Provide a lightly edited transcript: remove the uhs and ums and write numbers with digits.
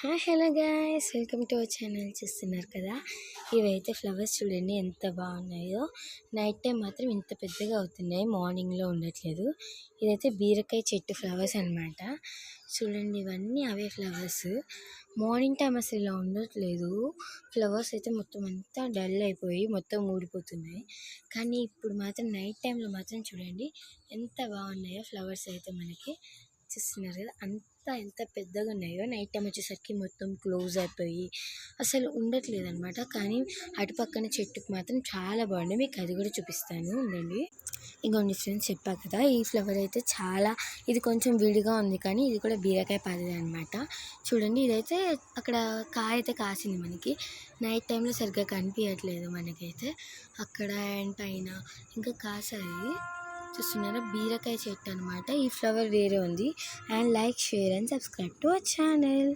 Hello guys, welcome to our channel. చూస్తున్నారు కదా, ఇవైతే ఫ్లవర్స్ చూడండి ఎంత బాగున్నాయో. నైట్ టైం మాత్రం ఇంత పెద్దగా అవుతున్నాయి, మార్నింగ్లో ఉండట్లేదు. ఇదైతే బీరకాయ చెట్టు ఫ్లవర్స్ అనమాట. చూడండి, ఇవన్నీ అవే ఫ్లవర్స్. మార్నింగ్ టైం అసలు ఇలా ఉండట్లేదు. ఫ్లవర్స్ అయితే మొత్తం అంతా డల్ అయిపోయి మొత్తం ఊడిపోతున్నాయి. కానీ ఇప్పుడు మాత్రం నైట్ టైంలో మాత్రం చూడండి ఎంత బాగున్నాయో ఫ్లవర్స్ అయితే మనకి. చూస్తున్నారు కదా, ఎంత పెద్దగా ఉన్నాయో. నైట్ టైం వచ్చేసరికి మొత్తం క్లోజ్ అయిపోయి అసలు ఉండట్లేదు అనమాట. కానీ అటుపక్కన చెట్టుకు మాత్రం చాలా బాగుంది. మీకు అది కూడా చూపిస్తాను, ఉండండి. ఇంకొన్ని ఫ్రెండ్స్ చెప్పా కదా, ఈ ఫ్లవర్ అయితే ఇది కొంచెం విడిగా ఉంది, కానీ ఇది కూడా బీరకాయ పదిది అనమాట. చూడండి, ఇదైతే అక్కడ కాయ అయితే కాసింది మనకి. నైట్ టైంలో సరిగ్గా కనిపించట్లేదు మనకైతే. అక్కడ అండ్ పైన ఇంకా కాసాయి. చూస్తున్నారా, బీరకాయ చెట్టు అనమాట. ఈ ఫ్లవర్ వేరే ఉంది. And like, share and subscribe to our channel.